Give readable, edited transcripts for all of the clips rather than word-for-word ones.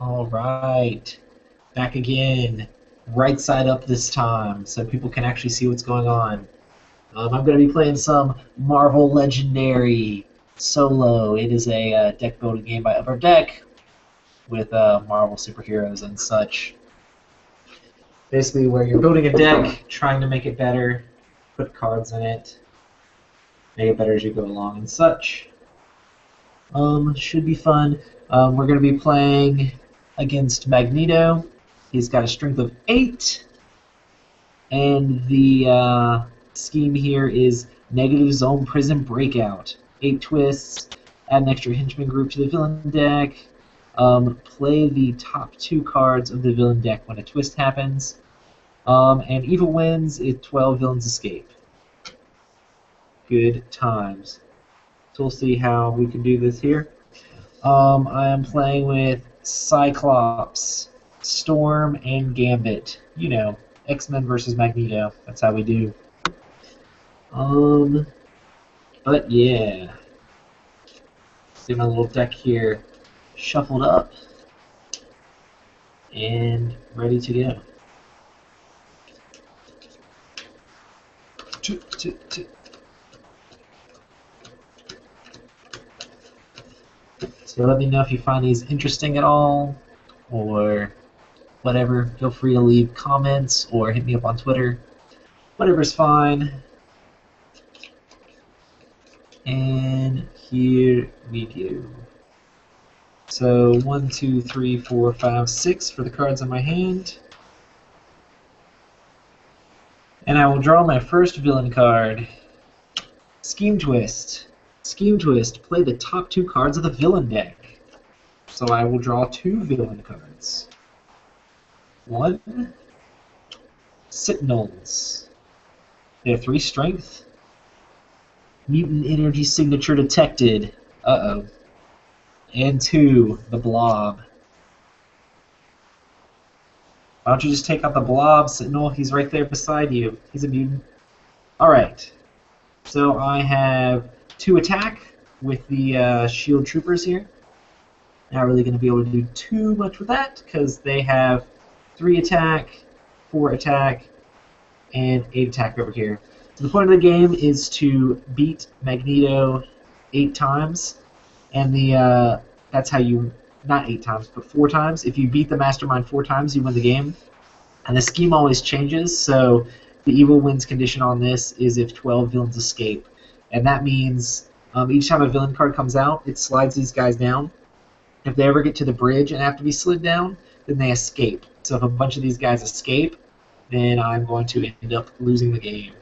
All right, back again. Right side up this time, so people can actually see what's going on. I'm going to be playing some Marvel Legendary Solo. It is a deck building game by Upper Deck with Marvel superheroes and such. Basically, where you're building a deck, trying to make it better, put cards in it, make it better as you go along and such. Should be fun. We're going to be playing against Magneto. He's got a strength of 8, and the scheme here is Negative Zone Prison Breakout. 8 twists, add an extra henchman group to the villain deck, play the top 2 cards of the villain deck when a twist happens, and evil wins if 12 villains escape. Good times. So we'll see how we can do this here. I am playing with Cyclops, Storm, and Gambit. You know, X-Men versus Magneto. That's how we do. But yeah. See my little deck here shuffled up and ready to go. So let me know if you find these interesting at all, or whatever. Feel free to leave comments or hit me up on Twitter. Whatever's fine. And here we go. So 1, 2, 3, 4, 5, 6 for the cards in my hand. And I will draw my first villain card. Scheme Twist. Scheme Twist, play the top 2 cards of the villain deck. So I will draw 2 villain cards. 1, Sentinels. They have 3 strength. Mutant energy signature detected. Uh-oh. And 2, the Blob. Why don't you just take out the Blob, Sentinel? He's right there beside you. He's a mutant. Alright. So I have 2 attack with the shield troopers here. Not really going to be able to do too much with that because they have 3 attack, 4 attack, and 8 attack over here. So the point of the game is to beat Magneto 8 times, and that's how you, not 8 times, but 4 times. If you beat the Mastermind 4 times, you win the game. And the scheme always changes, so the evil wins condition on this is if 12 villains escape. And that means each time a villain card comes out, it slides these guys down. If they ever get to the bridge and have to be slid down, then they escape. So if a bunch of these guys escape, then I'm going to end up losing the game.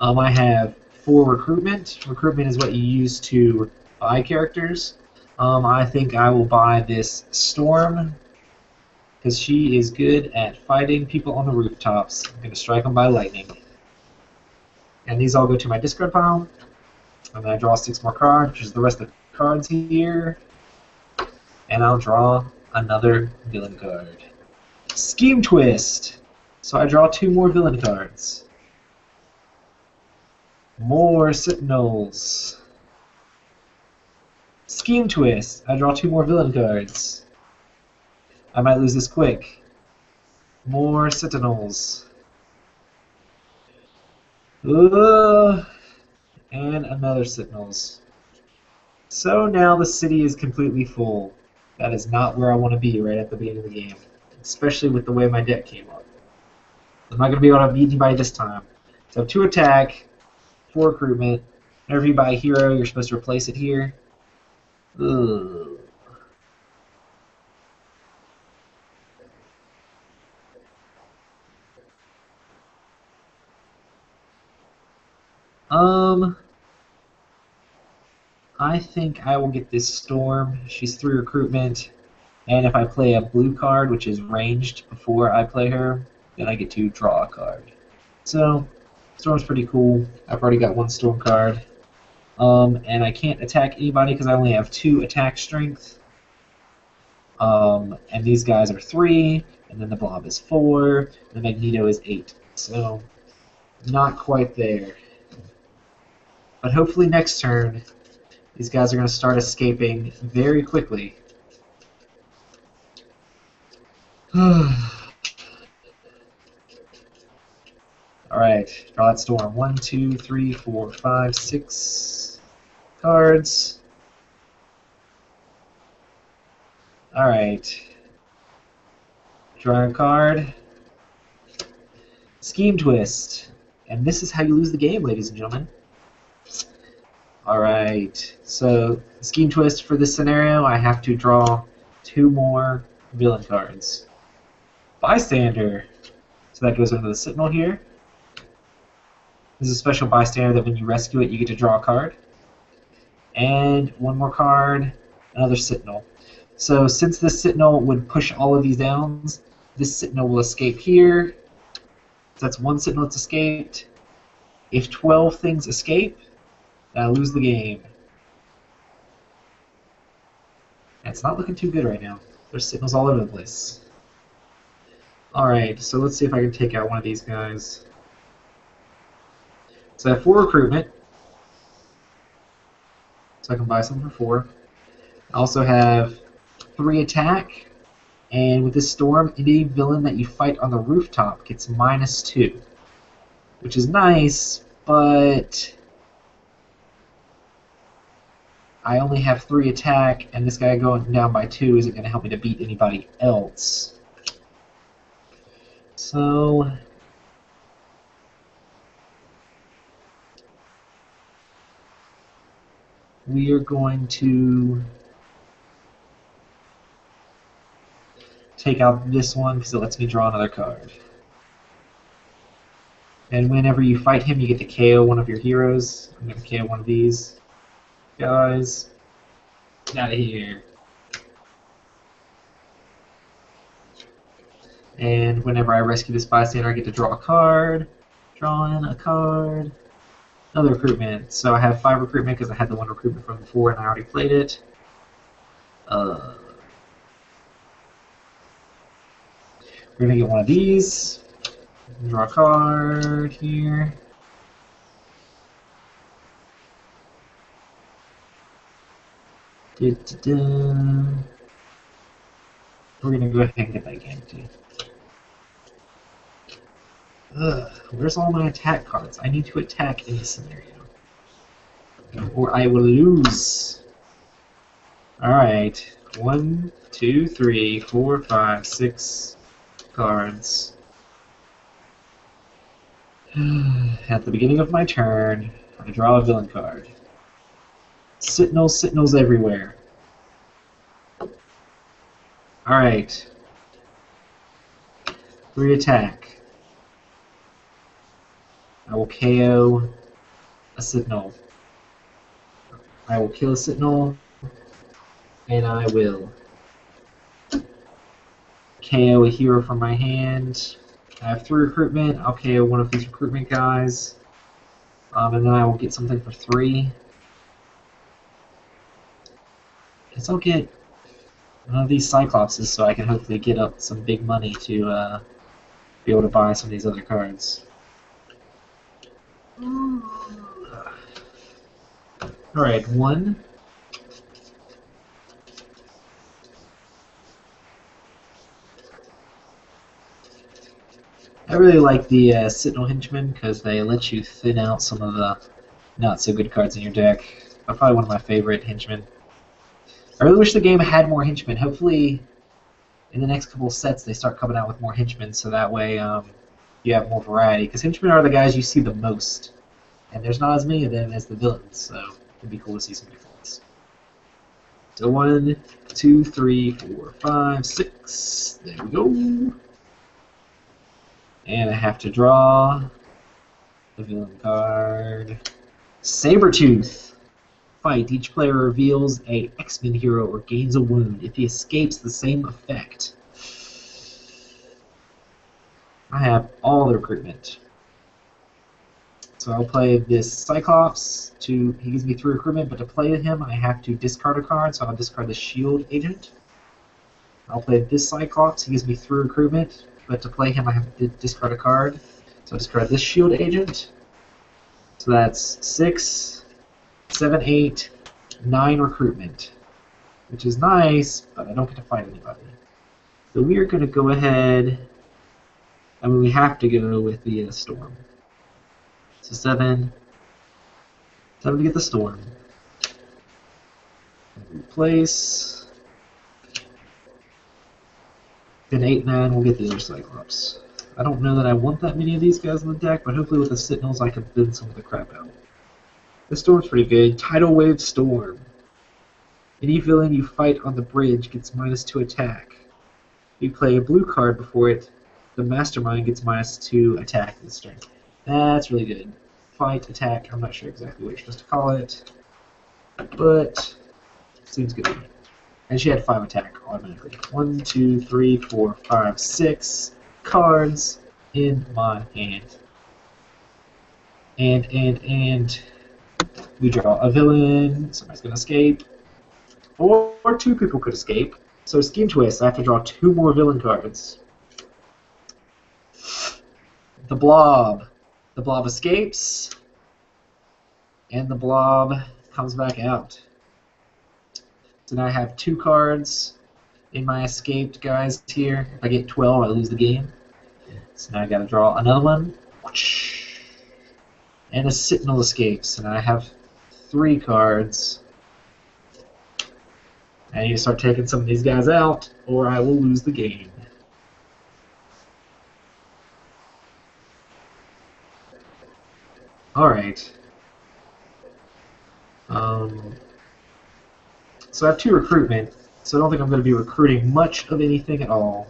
I have 4 recruitment. Recruitment is what you use to buy characters. I think I will buy this Storm because she is good at fighting people on the rooftops. I'm going to strike them by lightning. And these all go to my discard pile. And then I draw 6 more cards, which is the rest of the cards here. And I'll draw another villain card. Scheme Twist! So I draw 2 more villain cards. More Sentinels. Scheme Twist. I draw 2 more villain cards. I might lose this quick. More Sentinels. And another Sentinels. So now the city is completely full. That is not where I want to be right at the beginning of the game. Especially with the way my deck came up. I'm not going to be able to beat anybody this time. So 2 attack, 4 recruitment. Whenever you buy a hero, you're supposed to replace it here. Ugh. I think I will get this Storm. She's 3 recruitment, and if I play a blue card, which is ranged before I play her, then I get to draw a card. So, Storm's pretty cool. I've already got 1 Storm card. And I can't attack anybody because I only have 2 attack strength. And these guys are 3, and then the Blob is 4, and the Magneto is 8. So, not quite there. But hopefully next turn, these guys are going to start escaping very quickly. Alright, draw that storm. 1, 2, 3, 4, 5, 6 cards. Alright. Draw a card. Scheme Twist. And this is how you lose the game, ladies and gentlemen. Alright, so Scheme Twist for this scenario, I have to draw 2 more villain cards. Bystander. So that goes under the Sentinel here. This is a special bystander that when you rescue it, you get to draw a card. And 1 more card, another Sentinel. So since this Sentinel would push all of these downs, this Sentinel will escape here. So that's 1 Sentinel that's escaped. If 12 things escape, then I lose the game. And it's not looking too good right now. There's Sentinels all over the place. Alright, so let's see if I can take out one of these guys. So I have 4 recruitment. So I can buy some for 4. I also have 3 attack. And with this storm, any villain that you fight on the rooftop gets -2. Which is nice, but I only have 3 attack, and this guy going down by 2 isn't going to help me to beat anybody else. So we are going to take out this one because it lets me draw another card. And whenever you fight him, you get to KO one of your heroes. I'm going to KO one of these guys. Get out of here. And whenever I rescue this bystander, I get to draw a card. Drawing a card. Another recruitment. So I have 5 recruitment because I had the 1 recruitment from before and I already played it. We're going to get one of these. Draw a card here. We're going to go ahead and get that game too. Where's all my attack cards? I need to attack in this scenario, or I will lose. Alright. 1, 2, 3, 4, 5, 6 cards. At the beginning of my turn, I draw a villain card. Sentinels, Sentinels everywhere. Alright. 3 attack. I will KO a Sentinel. I will kill a Sentinel, and I will KO a hero from my hand. I have 3 recruitment. I'll KO one of these recruitment guys, and then I will get something for 3. I guess I'll get one of these Cyclopses so I can hopefully get up some big money to be able to buy some of these other cards. Alright, 1. I really like the Sentinel Henchmen because they let you thin out some of the not so good cards in your deck. They're probably one of my favorite henchmen. I really wish the game had more henchmen. Hopefully, in the next couple of sets, they start coming out with more henchmen, so that way you have more variety. Because henchmen are the guys you see the most, and there's not as many of them as the villains, so it'd be cool to see some difference. So 1, 2, 3, 4, 5, 6. There we go. And I have to draw the villain card. Sabretooth. Fight. Each player reveals a X-Men hero or gains a wound. If he escapes, the same effect. I have all the recruitment. So I'll play this Cyclops. He gives me 3 recruitment, but to play him, I have to discard a card, so I'll discard the Shield Agent. I'll play this Cyclops. He gives me 3 recruitment, but to play him, I have to discard a card. So I discard this Shield Agent. So that's 6, 7, 8, 9 recruitment, which is nice, but I don't get to fight anybody. So we are going to go ahead. I mean, we have to go with the storm. So 7. 7 to get the storm. Replace. Then 8, 9, we'll get the other Cyclops. I don't know that I want that many of these guys in the deck, but hopefully with the Sentinels I can thin some of the crap out. This storm's pretty good. Tidal Wave Storm. Any villain you fight on the bridge gets -2 attack. If you play a blue card before it, the Mastermind gets -2 attack this turn. That's really good. Fight, attack, I'm not sure exactly what you're supposed to call it, but it seems good to me. And she had 5 attack automatically. 1, 2, 3, 4, 5, 6 cards in my hand. And we draw a villain. Somebody's gonna escape. Or 2 people could escape. So Scheme Twist, I have to draw 2 more villain cards. The Blob. The Blob escapes. And the Blob comes back out. So now I have 2 cards in my escaped guys here. If I get 12, I lose the game. So now I gotta draw another one. And a Sentinel escapes. And I have 3 cards. I need to start taking some of these guys out, or I will lose the game. Alright. So I have 2 recruitment, so I don't think I'm going to be recruiting much of anything at all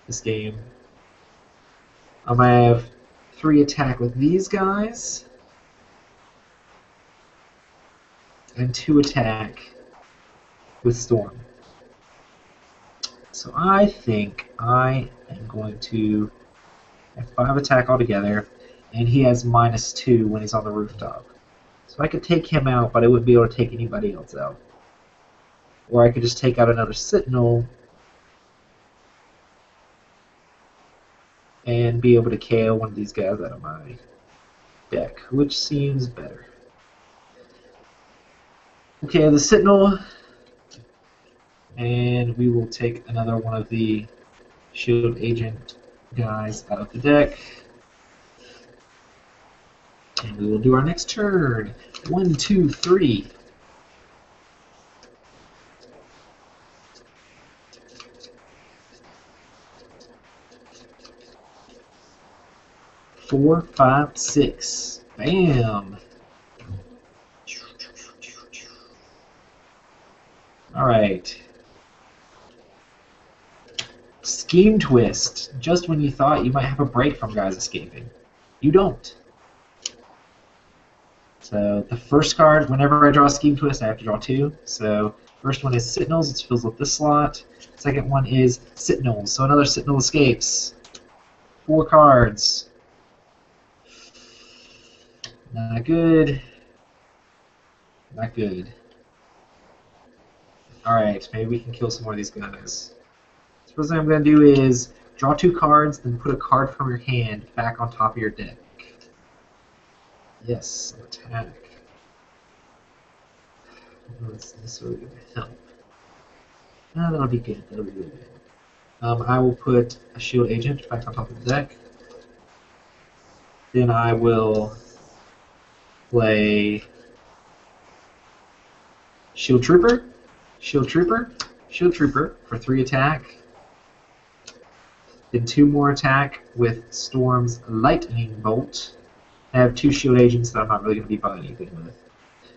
this game. I have 3 attack with these guys, and 2 attack with Storm. So I think I am going to have 5 attack altogether, and he has -2 when he's on the rooftop. So I could take him out, but I wouldn't be able to take anybody else out. Or I could just take out another Sentinel and be able to KO one of these guys out of my deck, which seems better. Okay, the Sentinel, and we will take another one of the Shield Agent guys out of the deck. And we will do our next turn. 1, 2, 3. 4, 5, 6. Bam! Alright. Scheme Twist. Just when you thought you might have a break from guys escaping. You don't. So the first card, whenever I draw a Scheme Twist, I have to draw 2. So first one is Sentinels, it fills up this slot. Second one is Sentinels, so another Sentinel escapes. 4 cards. Not good. Not good. Alright, maybe we can kill some more of these guys. So first thing I'm going to do is draw 2 cards, then put a card from your hand back on top of your deck. Yes, attack. That's necessarily going to help. No, that'll be good. That'll be really good. I will put a Shield Agent back on top of the deck. Then I will play Shield Trooper, Shield Trooper, Shield Trooper for 3 attack. Then 2 more attack with Storm's Lightning Bolt. I have 2 Shield Agents that I'm not really going to be buying anything with.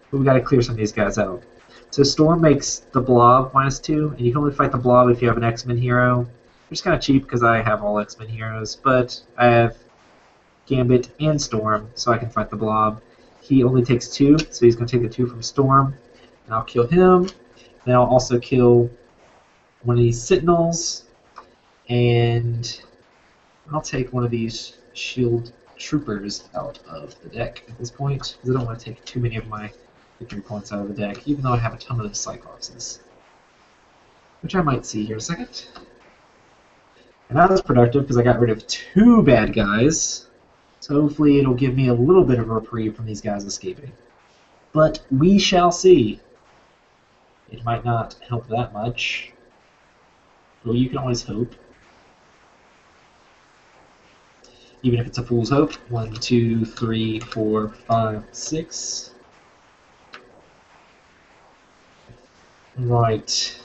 But we got to clear some of these guys out. So Storm makes the Blob -2, and you can only fight the Blob if you have an X-Men hero. Which is kind of cheap because I have all X-Men heroes, but I have Gambit and Storm, so I can fight the Blob. He only takes 2, so he's going to take the 2 from Storm, and I'll kill him. Then I'll also kill one of these Sentinels, and I'll take one of these Shield Troopers out of the deck at this point, because I don't want to take too many of my victory points out of the deck, even though I have a ton of the Cyclopses. Which I might see here in a second. And that was productive because I got rid of 2 bad guys. So hopefully it'll give me a little bit of a reprieve from these guys escaping. But we shall see. It might not help that much. Well, you can always hope. Even if it's a fool's hope. 1, 2, 3, 4, 5, 6. Right.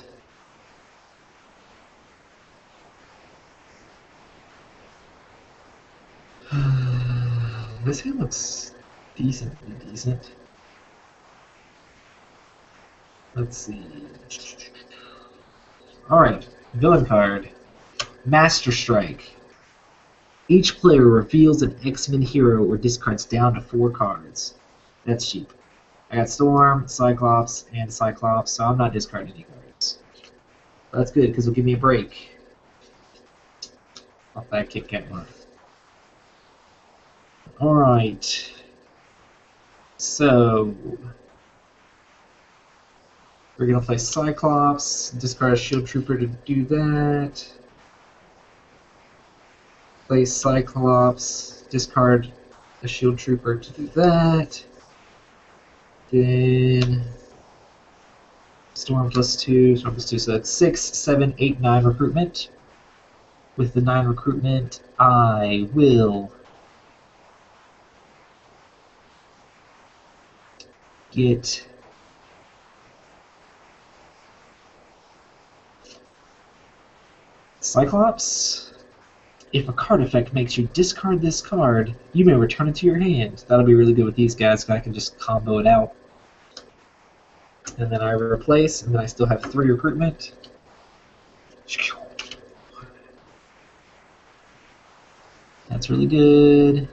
This hand looks decently decent. Let's see. Alright, villain card. Master Strike. Each player reveals an X-Men hero or discards down to 4 cards. That's cheap. I got Storm, Cyclops, and Cyclops, so I'm not discarding any cards. That's good, because it'll give me a break off that Kit Kat one. Alright. So we're going to play Cyclops, discard a Shield Trooper to do that. Play Cyclops, discard a Shield Trooper to do that. Then Storm +2, Storm +2, so that's 6, 7, 8, 9 recruitment. With the 9 recruitment, I will get Cyclops. If a card effect makes you discard this card, you may return it to your hand. That'll be really good with these guys, because I can just combo it out. And then I replace, and then I still have 3 recruitment. That's really good.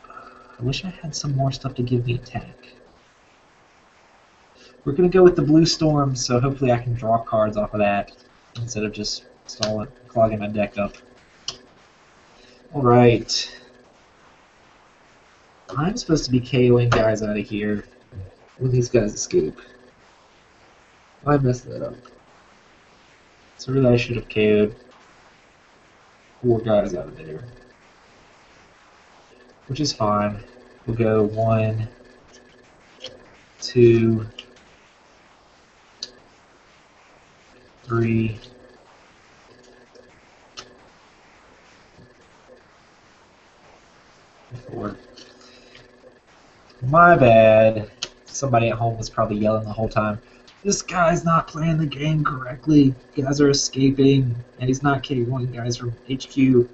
I wish I had some more stuff to give me attack. We're going to go with the Blue Storm, so hopefully I can draw cards off of that instead of just clogging my deck up. Alright. I'm supposed to be KOing guys out of here when these guys escape. I messed that up. So really I should have KO'd 4 guys out of there. Which is fine. We'll go 1, 2, 3, 4. My bad. Somebody at home was probably yelling the whole time. This guy's not playing the game correctly. Guys are escaping, and he's not KOing guys from HQ.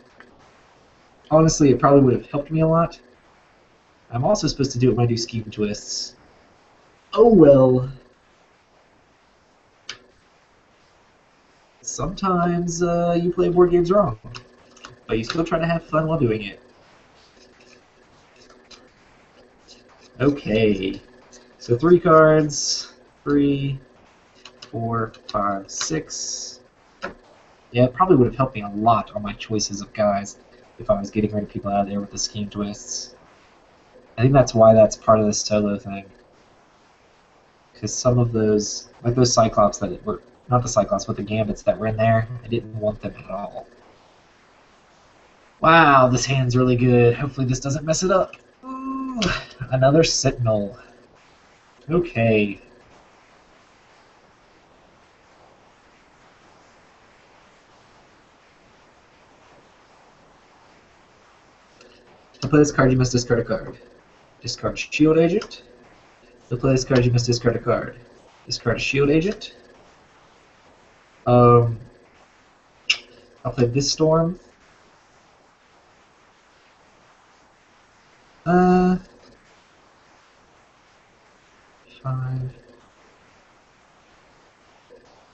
Honestly, it probably would have helped me a lot. I'm also supposed to do it when I do Scheme Twists. Oh well. Sometimes you play board games wrong, but you still try to have fun while doing it. Okay, so 3 cards, 3, 4, 5, 6. Yeah, it probably would have helped me a lot on my choices of guys if I was getting rid of people out of there with the Scheme Twists. I think that's why that's part of this solo thing. Because some of those, like those Cyclops that were, not the Cyclops, but the Gambits that were in there, I didn't want them at all. Wow, this hand's really good. Hopefully this doesn't mess it up. Ooh, another Sentinel. Okay. To play this card, you must discard a card. Discard Shield Agent. To play this card, you must discard a card. Discard a Shield Agent. I'll play this Storm. 5.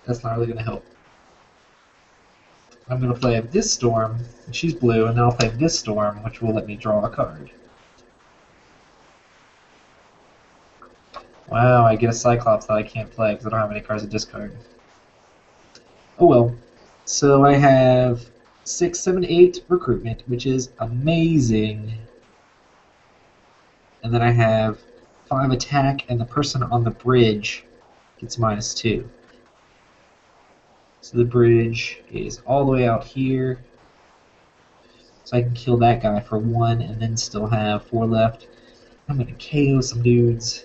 That's not really going to help. I'm going to play this Storm, and she's blue, and then I'll play this Storm, which will let me draw a card. Wow, I get a Cyclops that I can't play because I don't have any cards to discard. Oh well. So I have 6, 7, 8 recruitment, which is amazing. And then I have 5 attack, and the person on the bridge gets -2. So the bridge is all the way out here. So I can kill that guy for 1 and then still have 4 left. I'm going to KO some dudes.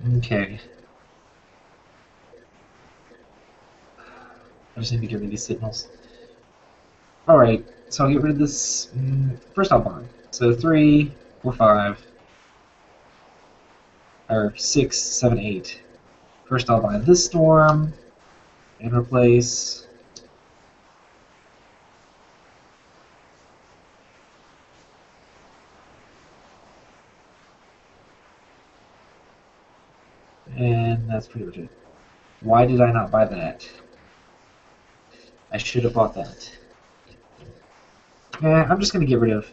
Okay. I just need to get rid of these signals. Alright, so I'll get rid of this. First I'll bind. So 3, 4, 5, or 6, 7, 8. First I'll bind this storm and replace. And that's pretty much it. Why did I not buy that? I should have bought that. Yeah, I'm just gonna get rid of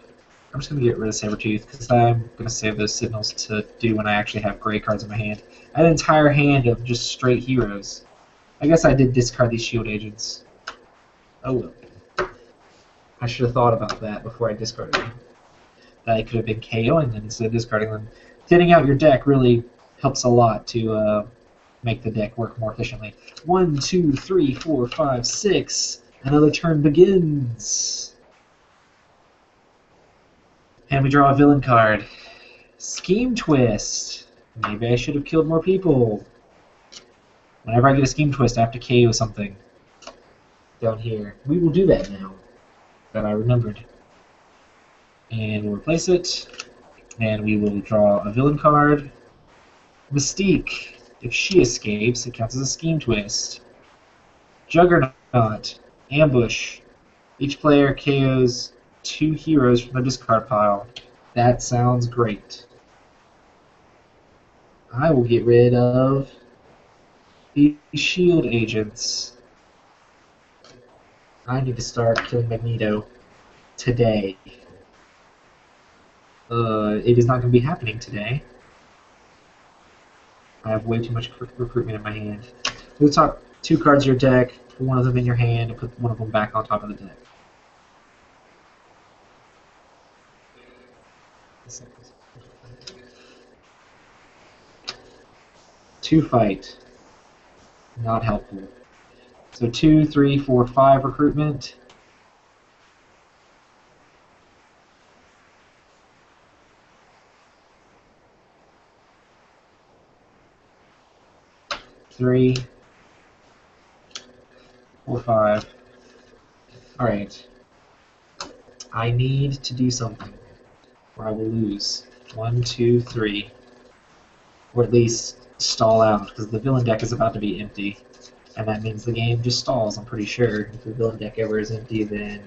Sabretooth because I'm gonna save those signals to do when I actually have gray cards in my hand. I had an entire hand of just straight heroes. I guess I did discard these shield agents. Oh well. I should have thought about that before I discarded them. That I could have been KOing them instead of discarding them. Thinning out your deck really helps a lot to make the deck work more efficiently. 1, 2, 3, 4, 5, 6. Another turn begins. And we draw a villain card. Scheme Twist. Maybe I should have killed more people. Whenever I get a Scheme Twist, I have to KO something down here. We will do that now that I remembered. And we'll replace it. And we will draw a villain card. Mystique. If she escapes, it counts as a Scheme Twist. Juggernaut. Ambush. Each player KOs 2 heroes from the discard pile. That sounds great. I will get rid of the shield agents. I need to start killing Magneto today. It is not going to be happening today. I have way too much recruitment in my hand. We'll talk 2 cards in your deck, put one of them in your hand, and put one of them back on top of the deck. Two fight. Not helpful. So 2, 3, 4, 5 recruitment. Three, 4, 5. Alright. I need to do something, or I will lose. 1, 2, 3. Or at least stall out, because the villain deck is about to be empty. And that means the game just stalls, I'm pretty sure. If the villain deck ever is empty, then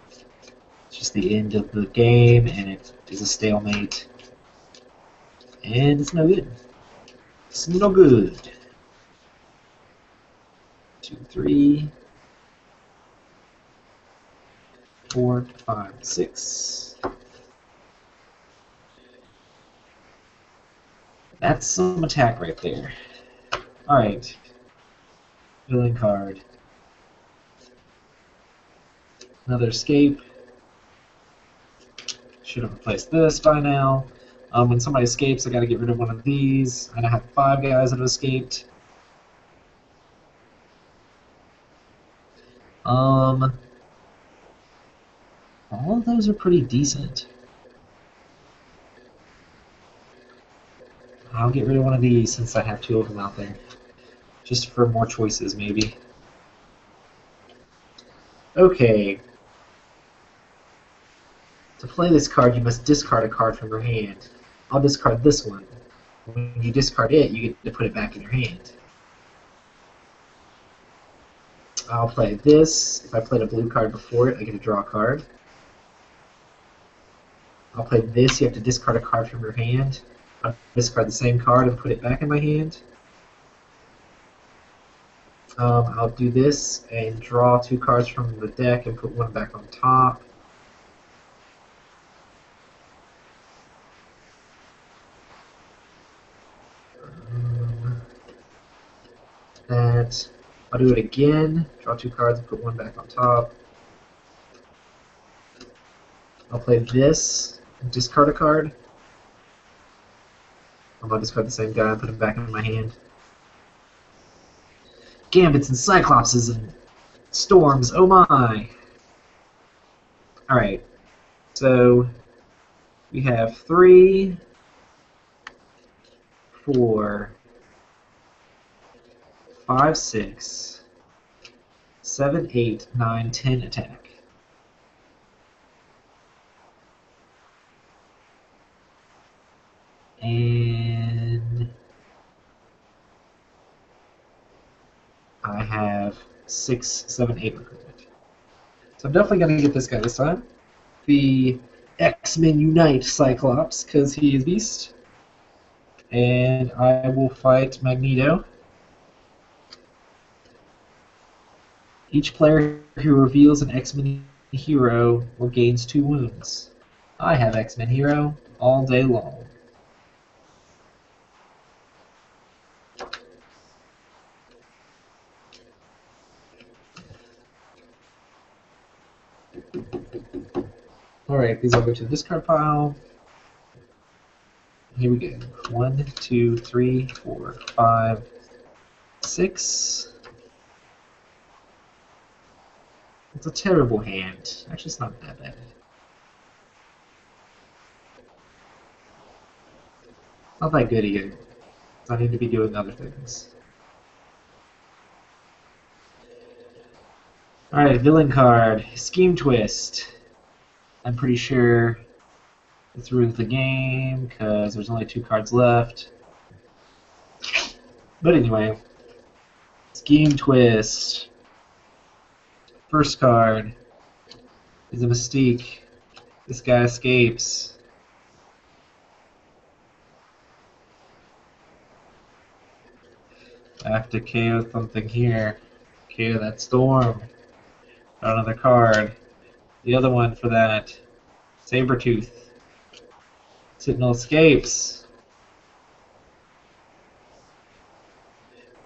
it's just the end of the game, and it is a stalemate. And it's no good. It's no good. 2, 3, 4, 5, 6. That's some attack right there. Alright. Villain card. Another escape. Should have replaced this by now. When somebody escapes, I gotta get rid of one of these. And I have 5 guys that have escaped. All of those are pretty decent. I'll get rid of one of these since I have 2 of them out there. Just for more choices, maybe. Okay. To play this card, you must discard a card from your hand. I'll discard this one. When you discard it, you get to put it back in your hand. I'll play this. If I played a blue card before it, I get to draw a card. I'll play this. You have to discard a card from your hand. I'll discard the same card and put it back in my hand. I'll do this and draw 2 cards from the deck and put one back on top. That. I'll do it again. Draw 2 cards and put one back on top. I'll play this and discard a card. I'm going to discard the same guy and put him back in my hand. Gambits and Cyclopses and Storms, oh my! Alright, so we have 3, 4, 5, 6, 7, 8, 9, 10 attack. And I have 6, 7, 8 recruitment. So I'm definitely going to get this guy this time. The X-Men Unite Cyclops, because he is Beast. And I will fight Magneto. Each player who reveals an X-Men hero will gains 2 wounds. I have X-Men hero all day long. Alright, these all go to the discard pile. Here we go. 1, 2, 3, 4, 5, 6. It's a terrible hand. Actually, it's not that bad. Not that good either. I need to be doing other things. Alright, villain card. Scheme Twist. I'm pretty sure it's through the game because there's only 2 cards left. But anyway, Scheme Twist. First card is a Mystique. This guy escapes. I have to KO something here. KO that Storm. Got another card. The other one for that. Sabretooth. Sentinel escapes.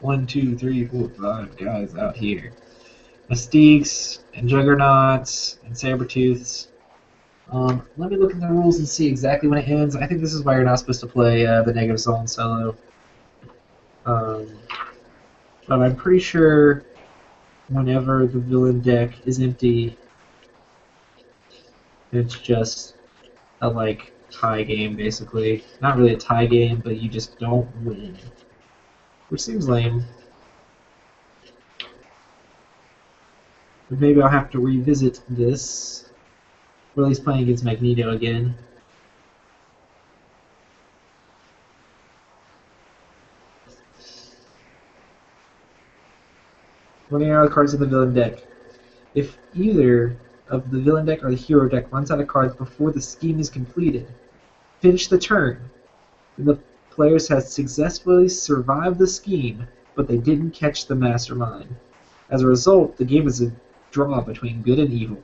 1, 2, 3, 4, 5 guys out here. Mystiques and Juggernauts and Sabretooths. Let me look at the rules and see exactly when it ends. I think this is why you're not supposed to play the Negative Zone solo. But I'm pretty sure whenever the villain deck is empty, it's just a tie game basically. Not really a tie game, but you just don't win. Which seems lame. But maybe I'll have to revisit this. Or at least playing against Magneto again. Running out of cards in the villain deck. If either of the villain deck or the hero deck runs out of cards before the scheme is completed, finish the turn. Then the players have successfully survived the scheme, but they didn't catch the mastermind. As a result, the game is a draw between good and evil.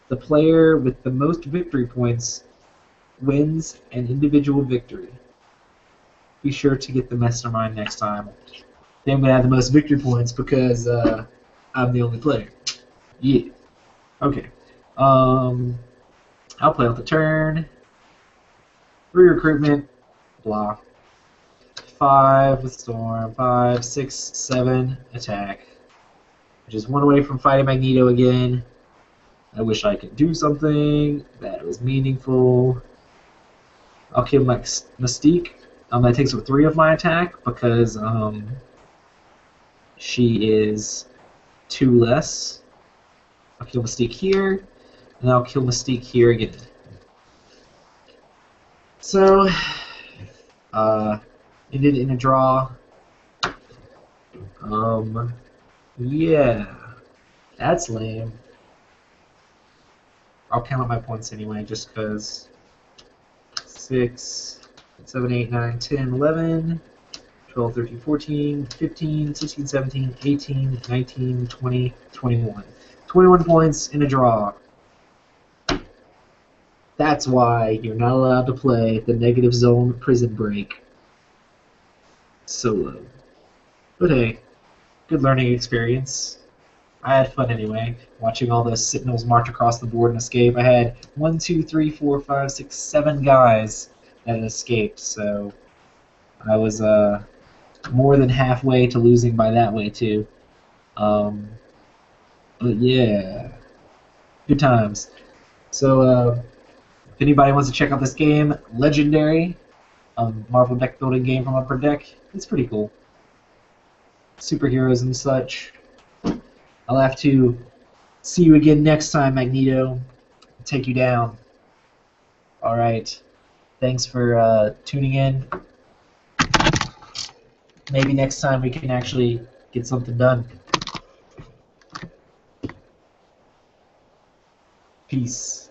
The player with the most victory points wins an individual victory. Be sure to get the mastermind next time. Then I'm going to have the most victory points because I'm the only player. Yeah. Okay. I'll play out the turn. 3 recruitment. Blah. 5 with Storm. 5, 6, 7 attack. Which is 1 away from fighting Magneto again. I wish I could do something that was meaningful. I'll kill my Mystique. That takes up 3 of my attack because she is 2 less. I'll kill Mystique here, and I'll kill Mystique here again. So, ended in a draw. Yeah, that's lame. I'll count up my points anyway, just because 6, 7, 8, 9, 10, 11, 12, 13, 14, 15, 16, 17, 18, 19, 20, 21. 21 points in a draw. That's why you're not allowed to play the Negative Zone Prison Break solo. But hey, good learning experience. I had fun anyway, watching all those Sentinels march across the board and escape. I had 1, 2, 3, 4, 5, 6, 7 guys that escaped, so I was more than halfway to losing by that way too. But yeah, good times. So if anybody wants to check out this game, Legendary, Marvel deck building game from Upper Deck. It's pretty cool. Superheroes and such. I'll have to see you again next time, Magneto. Take you down. Alright. Thanks for tuning in. Maybe next time we can actually get something done. Peace.